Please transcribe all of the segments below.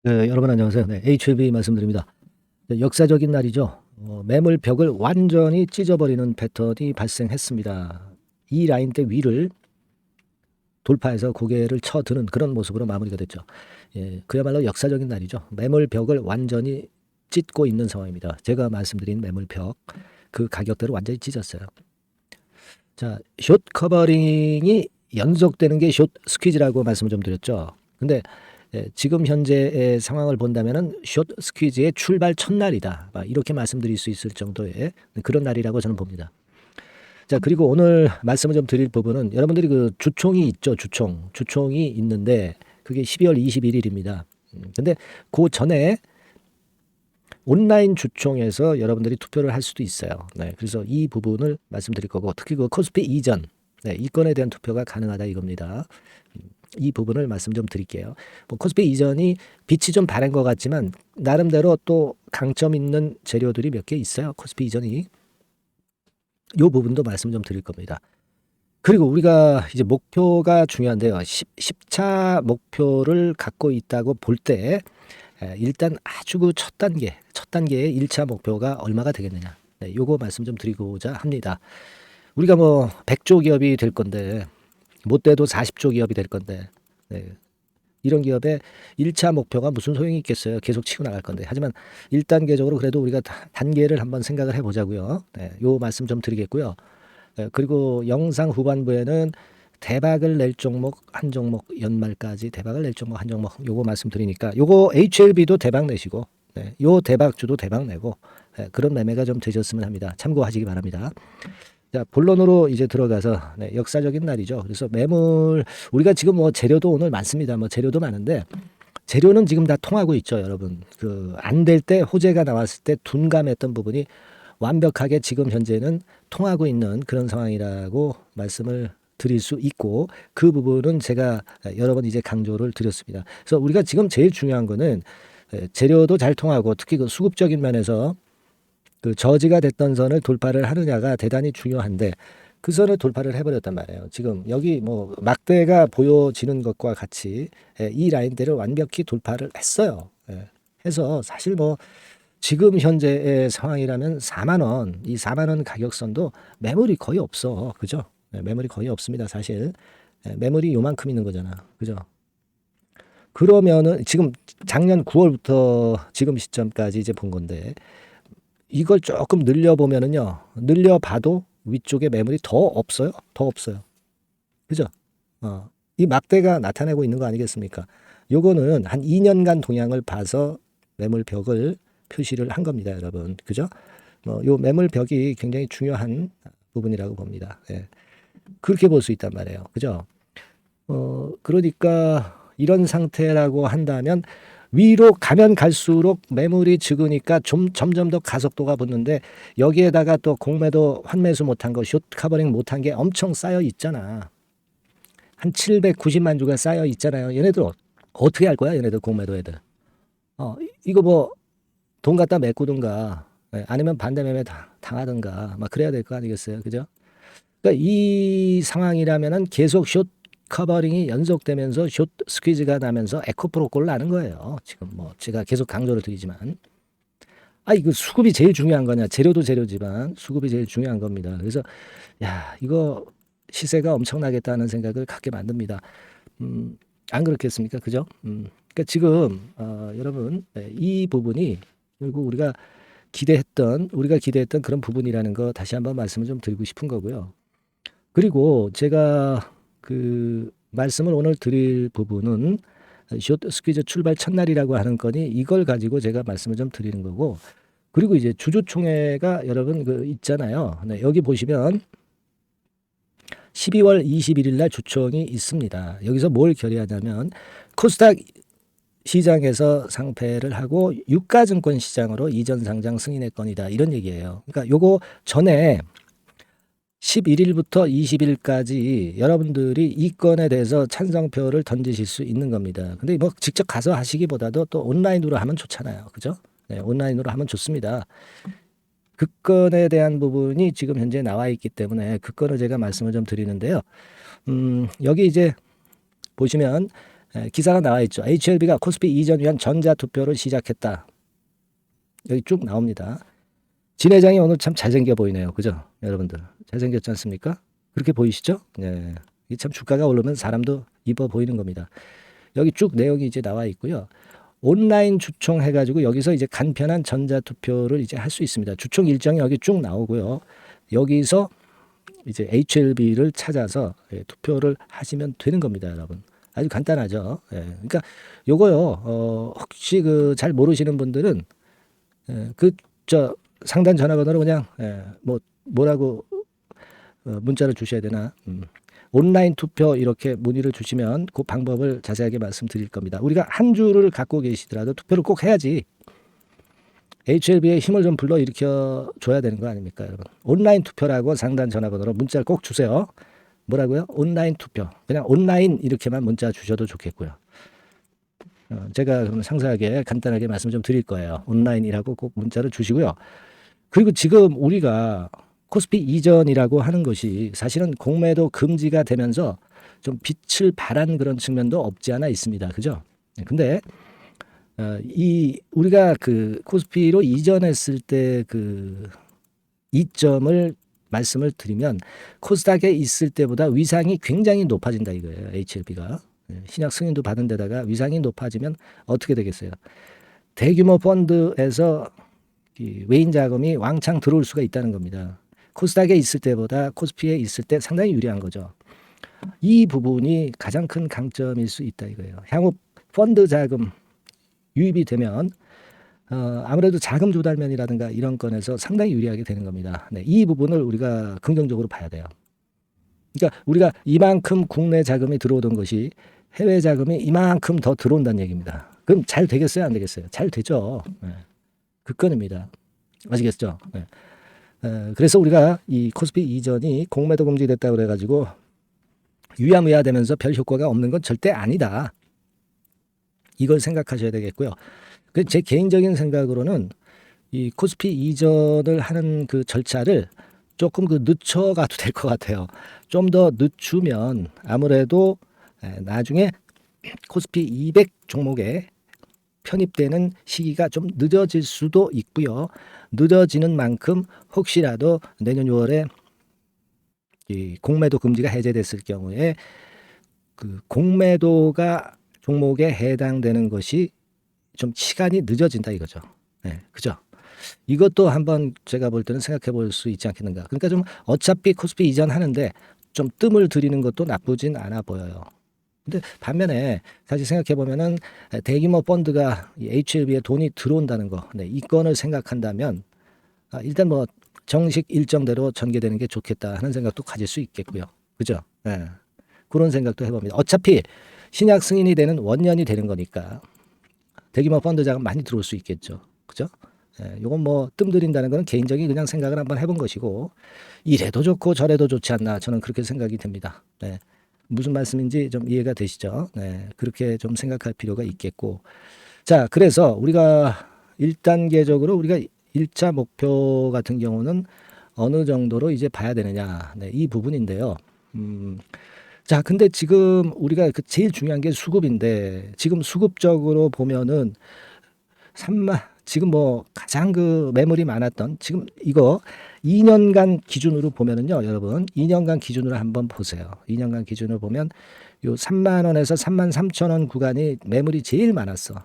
네, 여러분 안녕하세요. 네, HLB 말씀드립니다. 네, 역사적인 날이죠. 매물 벽을 완전히 찢어버리는 패턴이 발생했습니다. 이 라인대 위를 돌파해서 고개를 쳐드는 그런 모습으로 마무리가 됐죠. 예, 그야말로 역사적인 날이죠. 매물 벽을 완전히 찢고 있는 상황입니다. 제가 말씀드린 매물 벽, 그 가격대로 완전히 찢었어요. 자, 숏 커버링이 연속되는 게 숏 스퀴즈라고 말씀을 좀 드렸죠. 근데 지금 현재의 상황을 본다면은 숏 스퀴즈의 출발 첫날이다. 이렇게 말씀드릴 수 있을 정도의 그런 날이라고 저는 봅니다. 자, 그리고 오늘 말씀을 좀 드릴 부분은 여러분들이 그 주총이 있죠. 주총이 있는데 그게 12월 21일입니다. 근데 그 전에 온라인 주총에서 여러분들이 투표를 할 수도 있어요. 네, 그래서 이 부분을 말씀드릴 거고 특히 그 코스피 이전 이 건에 대한 투표가 가능하다 이겁니다. 이 부분을 말씀 좀 드릴게요. 뭐 코스피 이전이 빛이 좀 바랜 것 같지만 나름대로 또 강점 있는 재료들이 몇 개 있어요. 코스피 이전이 이 부분도 말씀 좀 드릴 겁니다. 그리고 우리가 이제 목표가 중요한데요. 10차 목표를 갖고 있다고 볼 때 일단 아주 그 첫 단계의 1차 목표가 얼마가 되겠느냐. 네, 요거 말씀 좀 드리고자 합니다. 우리가 뭐 100조 기업이 될 건데 못 돼도 40조 기업이 될 건데 네, 이런 기업의 1차 목표가 무슨 소용이 있겠어요. 계속 치고 나갈 건데. 하지만 1단계적으로 그래도 우리가 단계를 한번 생각을 해보자고요. 네, 요 말씀 좀 드리겠고요. 그리고 영상 후반부에는 대박을 낼 종목 한 종목 연말까지 대박을 낼 종목 한 종목 요거 말씀드리니까 요거 HLB도 대박 내시고 요 대박주도 대박 내고 그런 매매가 좀 되셨으면 합니다. 참고하시기 바랍니다. 자, 본론으로 이제 들어가서 역사적인 날이죠. 그래서 매물 우리가 지금 뭐 재료도 오늘 많습니다. 뭐 재료도 많은데 재료는 지금 다 통하고 있죠, 여러분. 그 안 될 때 호재가 나왔을 때 둔감했던 부분이 완벽하게 지금 현재는 통하고 있는 그런 상황이라고 말씀을 드릴 수 있고 그 부분은 제가 여러 번 이제 강조를 드렸습니다. 그래서 우리가 지금 제일 중요한 거는 재료도 잘 통하고 특히 그 수급적인 면에서 그 저지가 됐던 선을 돌파를 하느냐가 대단히 중요한데 그 선을 돌파를 해버렸단 말이에요. 지금 여기 뭐 막대가 보여지는 것과 같이 이 라인대를 완벽히 돌파를 했어요. 해서 사실 뭐 지금 현재의 상황이라면 4만 원, 이 4만 원 가격선도 매물이 거의 없어. 그죠? 매물이 거의 없습니다. 사실. 매물이 요만큼 있는 거잖아. 그죠? 그러면은 지금 작년 9월부터 지금 시점까지 이제 본 건데 이걸 조금 늘려보면은요. 늘려봐도 위쪽에 매물이 더 없어요. 더 없어요. 그죠? 이 막대가 나타내고 있는 거 아니겠습니까? 요거는 한 2년간 동향을 봐서 매물 벽을 표시를 한 겁니다, 여러분. 그죠? 요 매물 벽이 굉장히 중요한 부분이라고 봅니다. 예. 그렇게 볼 수 있단 말이에요. 그죠? 그러니까 이런 상태라고 한다면 위로 가면 갈수록 매물이 적으니까 좀 점점 더 가속도가 붙는데 여기에다가 또 공매도 환매수 못한 거, 숏 커버링 못한 게 엄청 쌓여 있잖아. 한 790만 주가 쌓여 있잖아요. 얘네들 어떻게 할 거야? 얘네들 공매도 애들. 이거 뭐 돈 갖다 메꾸든가 아니면 반대 매매 당하든가 막 그래야 될 거 아니겠어요. 그죠? 그러니까 이 상황이라면은 계속 숏 커버링이 연속되면서 숏 스퀴즈가 나면서 에코프로콜 나는 거예요. 지금 뭐 제가 계속 강조를 드리지만 이거 수급이 제일 중요한 거냐. 재료도 재료지만 수급이 제일 중요한 겁니다. 그래서 야 이거 시세가 엄청나겠다는 생각을 갖게 만듭니다. 안 그렇겠습니까? 그죠? 그러니까 지금 여러분 이 부분이 결국 우리가 기대했던 그런 부분이라는 거 다시 한번 말씀을 좀 드리고 싶은 거고요. 그리고 제가 그 말씀을 오늘 드릴 부분은 숏 스퀴즈 출발 첫날이라고 하는 거니 이걸 가지고 제가 말씀을 좀 드리는 거고 그리고 이제 주주총회가 여러분 그 있잖아요. 네, 여기 보시면 12월 21일 날 주총이 있습니다. 여기서 뭘 결의하냐면 코스닥 시장에서 상패를 하고 유가증권 시장으로 이전 상장 승인의 건이다. 이런 얘기예요. 그러니까 요거 전에 11일부터 20일까지 여러분들이 이 건에 대해서 찬성표를 던지실 수 있는 겁니다. 근데 뭐 직접 가서 하시기보다도 또 온라인으로 하면 좋잖아요. 그죠? 네, 온라인으로 하면 좋습니다. 그 건에 대한 부분이 지금 현재 나와 있기 때문에 그 건을 제가 말씀을 좀 드리는데요. 여기 이제 보시면 기사가 나와 있죠. HLB가 코스피 이전 위한 전자투표를 시작했다. 여기 쭉 나옵니다. 진 회장이 오늘 참 잘생겨 보이네요. 그죠? 여러분들. 잘생겼지 않습니까? 그렇게 보이시죠? 네. 이 참 주가가 오르면 사람도 이뻐 보이는 겁니다. 여기 쭉 내용이 이제 나와 있고요. 온라인 주총해가지고 여기서 이제 간편한 전자투표를 이제 할 수 있습니다. 주총 일정이 여기 쭉 나오고요. 여기서 이제 HLB를 찾아서 투표를 하시면 되는 겁니다, 여러분. 아주 간단하죠. 그러니까 요거요. 혹시 그 잘 모르시는 분들은 저 상단 전화번호로 그냥 뭐라고 문자를 주셔야 되나? 온라인 투표 이렇게 문의를 주시면 그 방법을 자세하게 말씀드릴 겁니다. 우리가 한 주를 갖고 계시더라도 투표를 꼭 해야지 HLB의 힘을 좀 불러일으켜 줘야 되는 거 아닙니까, 여러분? 온라인 투표라고 상단 전화번호로 문자를 꼭 주세요. 뭐라고요? 온라인 투표. 그냥 온라인 이렇게만 문자 주셔도 좋겠고요. 제가 그럼 상세하게 간단하게 말씀 좀 드릴 거예요. 온라인이라고 꼭 문자를 주시고요. 그리고 지금 우리가 코스피 이전이라고 하는 것이 사실은 공매도 금지가 되면서 좀 빛을 발한 그런 측면도 없지 않아 있습니다. 그죠? 근데 우리가 그 코스피로 이전했을 때 그 이점을 말씀을 드리면 코스닥에 있을 때보다 위상이 굉장히 높아진다 이거예요. HLB가. 신약 승인도 받은 데다가 위상이 높아지면 어떻게 되겠어요? 대규모 펀드에서 외인 자금이 왕창 들어올 수가 있다는 겁니다. 코스닥에 있을 때보다 코스피에 있을 때 상당히 유리한 거죠. 이 부분이 가장 큰 강점일 수 있다 이거예요. 향후 펀드 자금 유입이 되면 아무래도 자금 조달면이라든가 이런 건에서 상당히 유리하게 되는 겁니다. 네, 이 부분을 우리가 긍정적으로 봐야 돼요. 그러니까 우리가 이만큼 국내 자금이 들어오던 것이 해외 자금이 이만큼 더 들어온다는 얘기입니다. 그럼 잘 되겠어요? 안 되겠어요? 잘 되죠. 네. 그 건입니다. 아시겠죠? 네. 그래서 우리가 이 코스피 이전이 공매도 금지됐다고 그래가지고 유야무야 되면서 별 효과가 없는 건 절대 아니다. 이걸 생각하셔야 되겠고요. 제 개인적인 생각으로는 이 코스피 이전을 하는 그 절차를 조금 늦춰가도 될 것 같아요. 좀 더 늦추면 아무래도 나중에 코스피 200 종목에 편입되는 시기가 좀 늦어질 수도 있고요. 늦어지는 만큼 혹시라도 내년 6월에 이 공매도 금지가 해제됐을 경우에 그 공매도가 종목에 해당되는 것이 좀 시간이 늦어진다 이거죠. 네, 그죠? 이것도 한번 제가 볼 때는 생각해 볼 수 있지 않겠는가. 그러니까 좀 어차피 코스피 이전하는데 좀 뜸을 들이는 것도 나쁘진 않아 보여요. 근데 반면에 사실 생각해 보면은 대규모 펀드가 HLB에 돈이 들어온다는 거, 네, 이 건을 생각한다면 일단 뭐 정식 일정대로 전개되는 게 좋겠다 하는 생각도 가질 수 있겠고요. 그죠? 네. 그런 생각도 해봅니다. 어차피 신약 승인이 되는 원년이 되는 거니까 대규모 펀드 자금 많이 들어올 수 있겠죠. 그죠? 요건 뭐 뜸들인다는 건 개인적인 그냥 생각을 한번 해본 것이고 이래도 좋고 저래도 좋지 않나 저는 그렇게 생각이 듭니다. 네. 무슨 말씀인지 좀 이해가 되시죠? 네. 그렇게 좀 생각할 필요가 있겠고 자 그래서 우리가 1단계적으로 우리가 1차 목표 같은 경우는 어느 정도로 이제 봐야 되느냐 네, 이 부분인데요. 자 근데 지금 우리가 제일 중요한 게 수급인데 지금 수급적으로 보면은 지금 뭐 가장 매물이 많았던 지금 이거 2년간 기준으로 보면은요, 여러분 2년간 기준으로 한번 보세요. 2년간 기준으로 보면 요 3만 원에서 3만 3천 원 구간이 매물이 제일 많았어.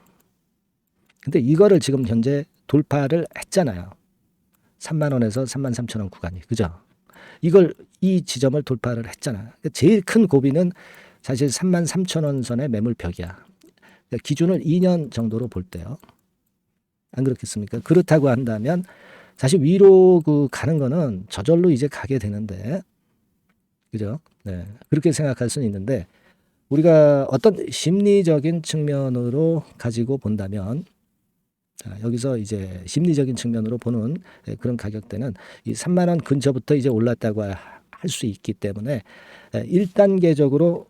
근데 이거를 지금 현재 돌파를 했잖아요. 3만 원에서 3만 3천 원 구간이 그죠? 이 지점을 돌파를 했잖아요. 제일 큰 고비는 사실 3만 3천 원 선의 매물벽이야. 그러니까 기준을 2년 정도로 볼 때요. 안 그렇겠습니까? 그렇다고 한다면 사실 위로 가는 거는 저절로 이제 가게 되는데, 그죠? 네. 그렇게 생각할 수는 있는데, 우리가 어떤 심리적인 측면으로 가지고 본다면, 자, 여기서 이제 심리적인 측면으로 보는 그런 가격대는 이 3만 원 근처부터 이제 올랐다고 할 수 있기 때문에 1단계적으로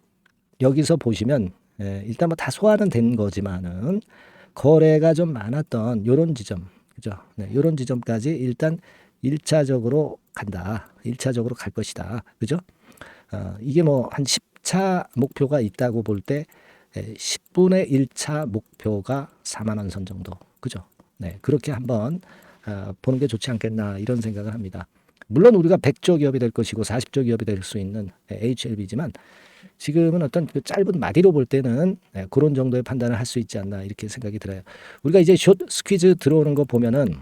여기서 보시면 일단 뭐 다 소화는 된 거지만은 거래가 좀 많았던 요런 지점, 그죠? 네, 요런 지점까지 일단 1차적으로 간다. 1차적으로 갈 것이다. 그죠? 이게 뭐 한 10차 목표가 있다고 볼 때 10분의 1차 목표가 4만 원 선 정도. 그죠? 네, 그렇게 한번 보는 게 좋지 않겠나 이런 생각을 합니다. 물론 우리가 100조 기업이 될 것이고 40조 기업이 될 수 있는 HLB지만 지금은 어떤 그 짧은 마디로 볼 때는 그런 정도의 판단을 할 수 있지 않나 이렇게 생각이 들어요. 우리가 이제 숏 스퀴즈 들어오는 거 보면은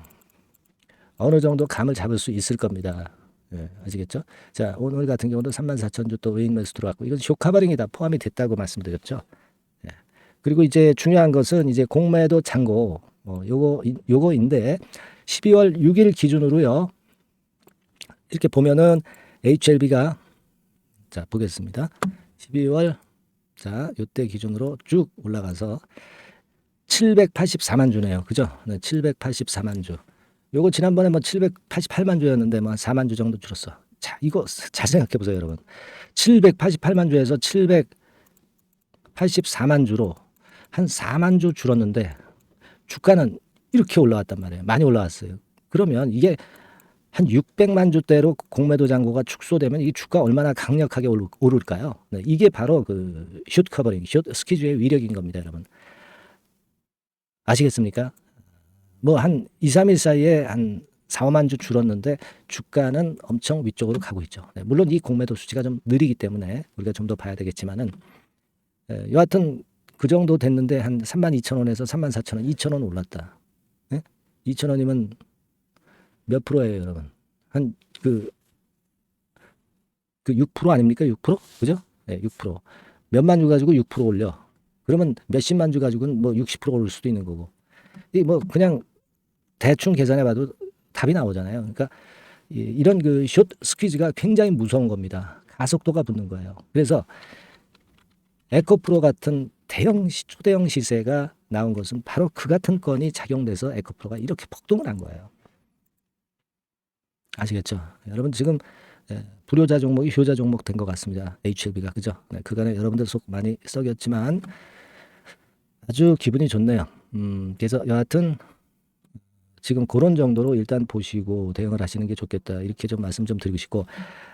어느 정도 감을 잡을 수 있을 겁니다. 아시겠죠? 자, 오늘 같은 경우도 34,000주 또 외인 매수 들어왔고 이건 숏 커버링이 다 포함이 됐다고 말씀드렸죠. 그리고 이제 중요한 것은 이제 공매도 잔고 요거인데 12월 6일 기준으로요. 이렇게 보면은 HLB가 자, 보겠습니다. 12월 자, 요때 기준으로 쭉 올라가서 784만 주네요. 그죠? 네, 784만 주. 요거 지난번에 뭐 788만 주였는데 뭐 4만 주 정도 줄었어. 자, 이거 잘 생각해 보세요, 여러분. 788만 주에서 784만 주로 한 4만 주 줄었는데 주가는 이렇게 올라왔단 말이에요. 많이 올라왔어요. 그러면 이게 한 600만 주대로 공매도 잔고가 축소되면 이 주가 얼마나 강력하게 오를까요? 네, 이게 바로 그 숏 커버링, 숏 스퀴즈의 위력인 겁니다, 여러분. 아시겠습니까? 뭐 한 2, 3일 사이에 한 4, 5만 주 줄었는데 주가는 엄청 위쪽으로 가고 있죠. 네, 물론 이 공매도 수치가 좀 느리기 때문에 우리가 좀 더 봐야 되겠지만은 여하튼 그 정도 됐는데 한 32,000원에서 34,000원, 2,000원 올랐다. 네? 2,000원이면 몇 프로예요, 여러분? 한 그 6% 아닙니까? 6%? 그죠? 네, 6%. 몇만 주 가지고 6% 올려. 그러면 몇십만 주 가지고는 뭐 60% 오를 수도 있는 거고. 이 뭐 그냥 대충 계산해 봐도 답이 나오잖아요. 그러니까 이런 그 숏 스퀴즈가 굉장히 무서운 겁니다. 가속도가 붙는 거예요. 그래서 에코프로 같은 초대형 시세가 나온 것은 바로 그 같은 건이 작용돼서 에코프로가 이렇게 폭등을 한 거예요. 아시겠죠? 여러분 지금 불효자 종목이 효자 종목 된 것 같습니다. HLB가 그죠? 네, 그간에 여러분들 속 많이 썩였지만 아주 기분이 좋네요. 그래서 여하튼 지금 그런 정도로 일단 보시고 대응을 하시는 게 좋겠다. 이렇게 좀 말씀 좀 드리고 싶고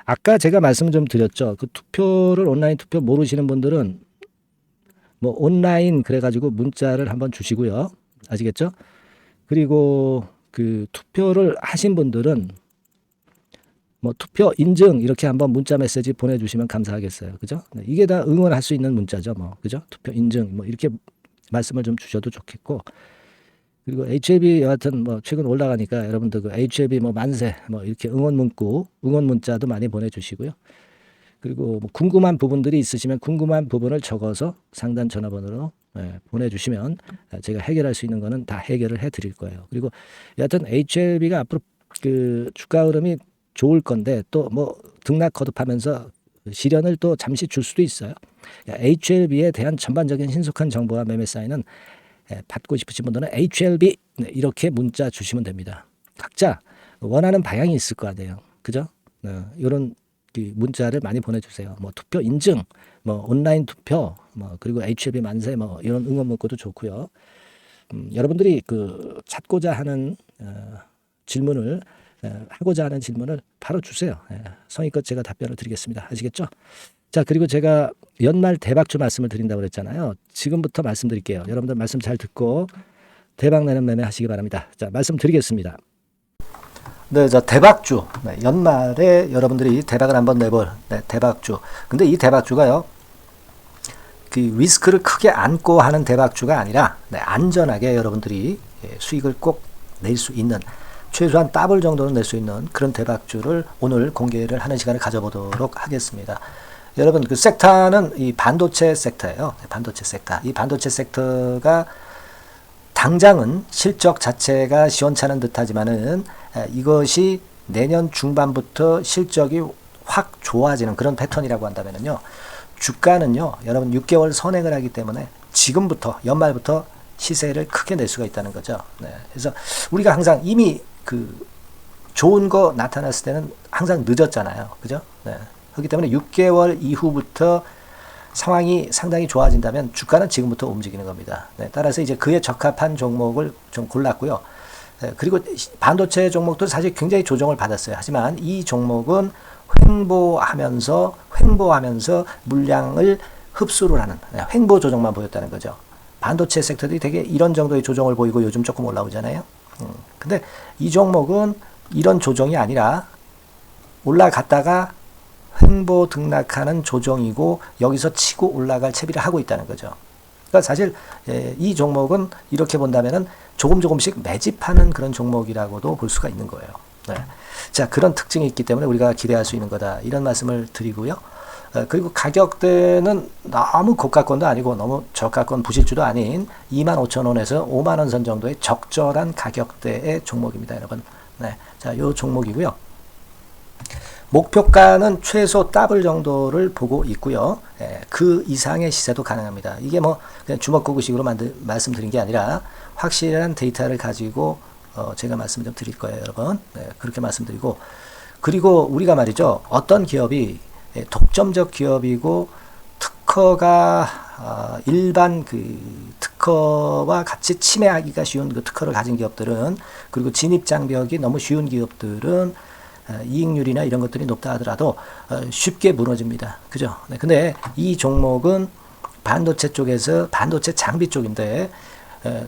아까 제가 말씀 좀 드렸죠. 그 투표를 온라인 투표 모르시는 분들은 뭐 온라인 그래가지고 문자를 한번 주시고요. 아시겠죠? 그리고 그 투표를 하신 분들은 뭐 투표 인증 이렇게 한번 문자 메시지 보내주시면 감사하겠어요. 그죠? 네, 이게 다 응원할 수 있는 문자죠. 뭐 그죠? 투표 인증 뭐 이렇게 말씀을 좀 주셔도 좋겠고 그리고 HLB 여하튼 뭐 최근 올라가니까 여러분들 그 HLB 뭐 만세 뭐 이렇게 응원 문자도 많이 보내주시고요. 그리고 뭐 궁금한 부분들이 있으시면 궁금한 부분을 적어서 상단 전화번호로 보내주시면 제가 해결할 수 있는 거는 다 해결을 해드릴 거예요. 그리고 여하튼 HLB가 앞으로 그 주가 흐름이 좋을 건데 또 뭐 등락 거듭하면서 시련을 또 잠시 줄 수도 있어요. HLB에 대한 전반적인 신속한 정보와 매매 사인은 받고 싶으신 분들은 HLB 이렇게 문자 주시면 됩니다. 각자 원하는 방향이 있을 거 아니에요. 그죠? 이런 문자를 많이 보내주세요. 뭐 투표 인증, 뭐 온라인 투표, 뭐 그리고 HLB 만세, 뭐 이런 응원 문구도 좋고요. 여러분들이 그 찾고자 하는 질문을 하고자 하는 질문을 바로 주세요. 성의껏 제가 답변을 드리겠습니다. 아시겠죠? 자, 그리고 제가 연말 대박주 말씀을 드린다고 그랬잖아요. 지금부터 말씀드릴게요. 여러분들 말씀 잘 듣고 대박 내는 매매 하시기 바랍니다. 자, 말씀드리겠습니다. 네, 자, 대박주. 네, 연말에 여러분들이 대박을 한번 내볼 대박주. 근데 이 대박주가요. 그 리스크를 크게 안고 하는 대박주가 아니라 안전하게 여러분들이 수익을 꼭 낼 수 있는 최소한 더블 정도는 낼 수 있는 그런 대박주를 오늘 공개를 하는 시간을 가져보도록 하겠습니다. 여러분 그 섹터는 이 반도체 섹터예요. 반도체 섹터. 이 반도체 섹터가 당장은 실적 자체가 시원찮은 듯하지만은 이것이 내년 중반부터 실적이 확 좋아지는 그런 패턴이라고 한다면요. 주가는요. 여러분 6개월 선행을 하기 때문에 지금부터 연말부터 시세를 크게 낼 수가 있다는 거죠. 네. 그래서 우리가 항상 이미 그 좋은 거 나타났을 때는 항상 늦었잖아요. 그죠? 네. 그렇기 때문에 6개월 이후부터 상황이 상당히 좋아진다면 주가는 지금부터 움직이는 겁니다. 네. 따라서 이제 그에 적합한 종목을 좀 골랐고요. 네. 그리고 반도체 종목도 사실 굉장히 조정을 받았어요. 하지만 이 종목은 횡보하면서 물량을 흡수를 하는 횡보 조정만 보였다는 거죠. 반도체 섹터들이 되게 이런 정도의 조정을 보이고 요즘 조금 올라오잖아요. 근데 이 종목은 이런 조정이 아니라 올라갔다가 횡보 등락하는 조정이고 여기서 치고 올라갈 채비를 하고 있다는 거죠. 그러니까 사실 이 종목은 이렇게 본다면은 조금씩 매집하는 그런 종목이라고도 볼 수가 있는 거예요. 네. 자, 그런 특징이 있기 때문에 우리가 기대할 수 있는 거다. 이런 말씀을 드리고요. 그리고 가격대는 너무 고가권도 아니고 너무 저가권 부실주도 아닌 25,000원에서 50,000원 선 정도의 적절한 가격대의 종목입니다, 여러분. 네. 자, 요 종목이고요. 목표가는 최소 더블 정도를 보고 있고요. 그 이상의 시세도 가능합니다. 이게 뭐 그냥 주먹구구식으로 말씀드린 게 아니라 확실한 데이터를 가지고 제가 말씀 좀 드릴 거예요, 여러분. 네, 그렇게 말씀드리고, 그리고 우리가 말이죠, 어떤 기업이 독점적 기업이고 특허가 일반 그 특허와 같이 침해하기가 쉬운 그 특허를 가진 기업들은, 그리고 진입 장벽이 너무 쉬운 기업들은 이익률이나 이런 것들이 높다 하더라도 쉽게 무너집니다. 그죠? 네, 근데 이 종목은 반도체 쪽에서 반도체 장비 쪽인데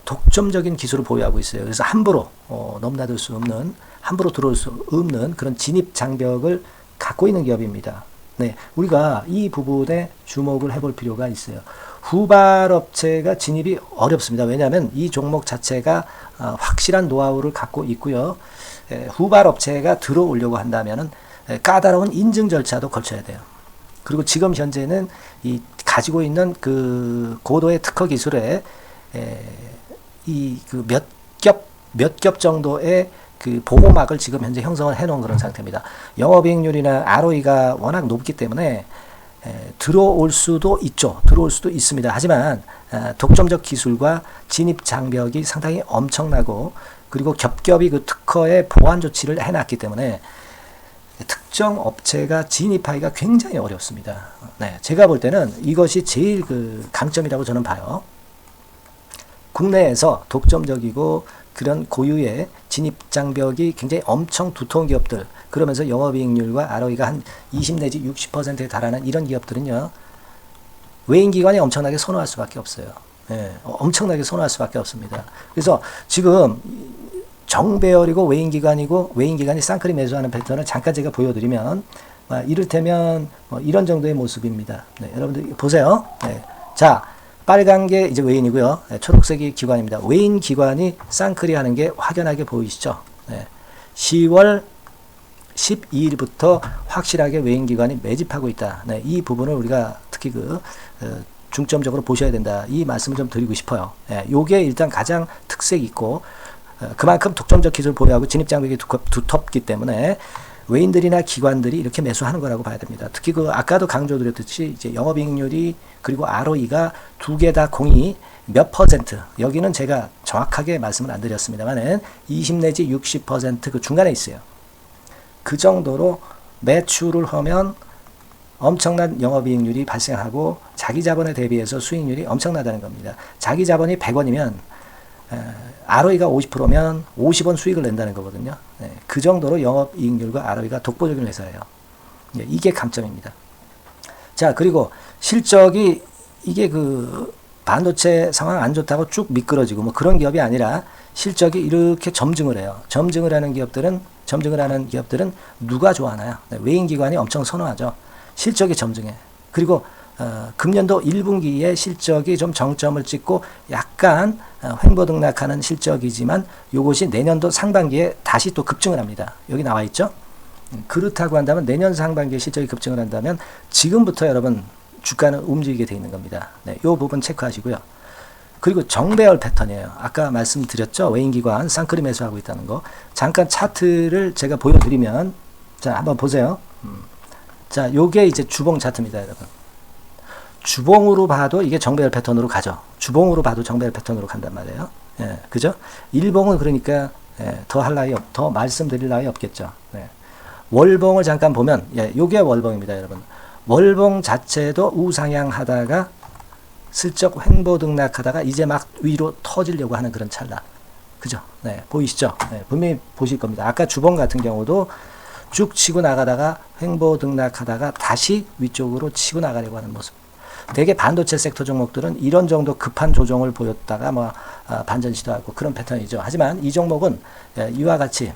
독점적인 기술을 보유하고 있어요. 그래서 함부로 넘나들 수 없는, 함부로 들어올 수 없는 그런 진입 장벽을 갖고 있는 기업입니다. 네, 우리가 이 부분에 주목을 해볼 필요가 있어요. 후발업체가 진입이 어렵습니다. 왜냐하면 이 종목 자체가 확실한 노하우를 갖고 있고요. 후발업체가 들어오려고 한다면은 까다로운 인증 절차도 거쳐야 돼요. 그리고 지금 현재는 이 가지고 있는 그 고도의 특허 기술에 이 그 몇 겹 정도의 그 보호막을 지금 현재 형성을 해놓은 그런 상태입니다. 영업이익률이나 ROE가 워낙 높기 때문에 들어올 수도 있죠. 들어올 수도 있습니다. 하지만 독점적 기술과 진입 장벽이 상당히 엄청나고, 그리고 겹겹이 그 특허의 보완 조치를 해놨기 때문에 특정 업체가 진입하기가 굉장히 어렵습니다. 네, 제가 볼 때는 이것이 제일 그 강점이라고 저는 봐요. 국내에서 독점적이고 그런 고유의 진입 장벽이 굉장히 엄청 두터운 기업들, 그러면서 영업이익률과 ROE가 한 20 내지 60%에 달하는 이런 기업들은요, 외인기관이 엄청나게 선호할 수밖에 없어요. 예, 엄청나게 선호할 수밖에 없습니다. 그래서 지금 정배열이고 외인기관이고 외인기관이 쌍끌이 매수하는 패턴을 잠깐 제가 보여드리면 이를테면 이런 정도의 모습입니다. 네, 여러분들 보세요. 네. 자, 빨간 게 이제 외인이고요. 네, 초록색이 기관입니다. 외인 기관이 쌍끌이 하는 게 확연하게 보이시죠? 네. 10월 12일부터 확실하게 외인 기관이 매집하고 있다. 네, 이 부분을 우리가 특히 중점적으로 보셔야 된다. 이 말씀을 좀 드리고 싶어요. 네, 요게 일단 가장 특색이 있고, 그만큼 독점적 기술을 보유하고 진입 장벽이 두텁기 때문에 외인들이나 기관들이 이렇게 매수하는 거라고 봐야 됩니다. 특히 아까도 강조드렸듯이 이제 영업이익률이 그리고 ROE가 두 개 다 공이 몇 퍼센트, 여기는 제가 정확하게 말씀을 안 드렸습니다만은 20 내지 60% 그 중간에 있어요. 그 정도로 매출을 하면 엄청난 영업이익률이 발생하고 자기 자본에 대비해서 수익률이 엄청나다는 겁니다. 자기 자본이 100원이면 ROE가 50%면 50원 수익을 낸다는 거거든요. 네, 그 정도로 영업이익률과 ROE가 독보적인 회사예요. 네, 이게 강점입니다. 자, 그리고 실적이 이게 그 반도체 상황 안 좋다고 쭉 미끄러지고 뭐 그런 기업이 아니라 실적이 이렇게 점증을 해요. 점증을 하는 기업들은 누가 좋아하나요? 네, 외인기관이 엄청 선호하죠. 실적이 점증해. 그리고 금년도 1분기에 실적이 좀 정점을 찍고 약간 횡보 등락하는 실적이지만 이것이 내년도 상반기에 다시 또 급증을 합니다. 여기 나와 있죠? 그렇다고 한다면 내년 상반기에 실적이 급증을 한다면 지금부터 여러분 주가는 움직이게 되어 있는 겁니다. 네, 이 부분 체크하시고요. 그리고 정배열 패턴이에요. 아까 말씀드렸죠? 외인기관 쌍끌이 매수하고 있다는 거. 잠깐 차트를 제가 보여드리면, 자, 한번 보세요. 자, 요게 이제 주봉 차트입니다, 여러분. 주봉으로 봐도 이게 정배열 패턴으로 가죠. 주봉으로 봐도 정배열 패턴으로 간단 말이에요. 예, 그죠? 일봉은 그러니까 더 할 나위 더 말씀드릴 나위 없겠죠. 네. 월봉을 잠깐 보면, 요게 월봉입니다, 여러분. 월봉 자체도 우상향 하다가 슬쩍 횡보 등락하다가 이제 막 위로 터지려고 하는 그런 찰나. 그죠? 네, 보이시죠? 네, 분명히 보실 겁니다. 아까 주봉 같은 경우도 쭉 치고 나가다가 횡보 등락하다가 다시 위쪽으로 치고 나가려고 하는 모습. 대개 반도체 섹터 종목들은 이런 정도 급한 조정을 보였다가 뭐 반전 시도하고 그런 패턴이죠. 하지만 이 종목은 이와 같이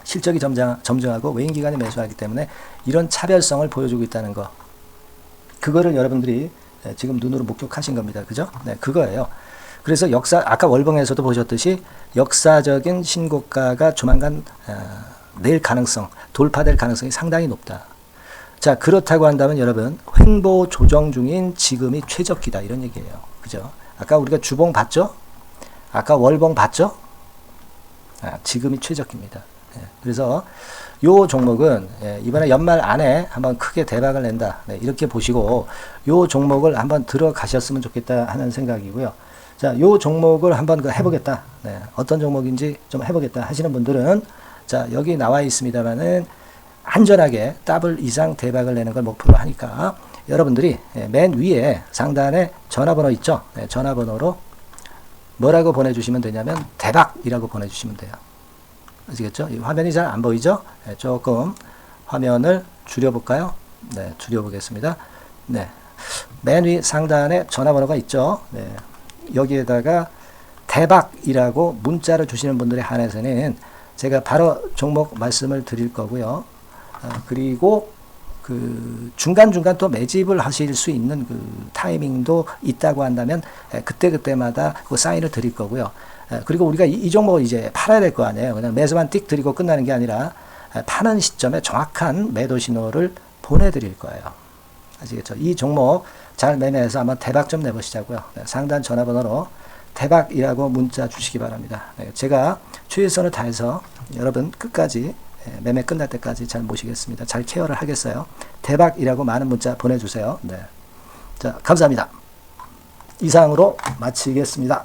실적이 점증하고 외인 기관이 매수하기 때문에 이런 차별성을 보여주고 있다는 거. 그거를 여러분들이 지금 눈으로 목격하신 겁니다. 그죠? 네, 그거예요. 그래서 아까 월봉에서도 보셨듯이 역사적인 신고가가 조만간 낼 가능성, 돌파될 가능성이 상당히 높다. 자, 그렇다고 한다면 여러분, 횡보 조정 중인 지금이 최적기다. 이런 얘기예요. 그죠? 아까 우리가 주봉 봤죠? 아까 월봉 봤죠? 지금이 최적기입니다. 그래서 요 종목은 이번에 연말 안에 한번 크게 대박을 낸다. 이렇게 보시고 요 종목을 한번 들어가셨으면 좋겠다 하는 생각이고요. 자, 요 종목을 한번 해보겠다. 어떤 종목인지 좀 해보겠다 하시는 분들은 자, 여기 나와 있습니다만은 안전하게 더블 이상 대박을 내는 걸 목표로 하니까 여러분들이 맨 위에 상단에 전화번호 있죠? 전화번호로 뭐라고 보내주시면 되냐면 대박이라고 보내주시면 돼요. 아시겠죠? 이 화면이 잘 안 보이죠? 조금 화면을 줄여볼까요? 네, 줄여보겠습니다. 네, 맨 위 상단에 전화번호가 있죠? 네, 여기에다가 대박이라고 문자를 주시는 분들에 한해서는 제가 바로 종목 말씀을 드릴 거고요. 그리고 그 중간중간 또 매집을 하실 수 있는 그 타이밍도 있다고 한다면 그때마다 그 사인을 드릴 거고요. 그리고 우리가 이 종목을 이제 팔아야 될 거 아니에요. 그냥 매수만 띡 드리고 끝나는 게 아니라 파는 시점에 정확한 매도 신호를 보내드릴 거예요. 아시겠죠? 이 종목 잘 매매해서 한번 대박 좀 내보시자고요. 상단 전화번호로 대박이라고 문자 주시기 바랍니다. 제가 최선을 다해서 여러분 끝까지 매매 끝날 때까지 잘 모시겠습니다. 잘 케어를 하겠어요. 대박이라고 많은 문자 보내주세요. 네. 자, 감사합니다. 이상으로 마치겠습니다.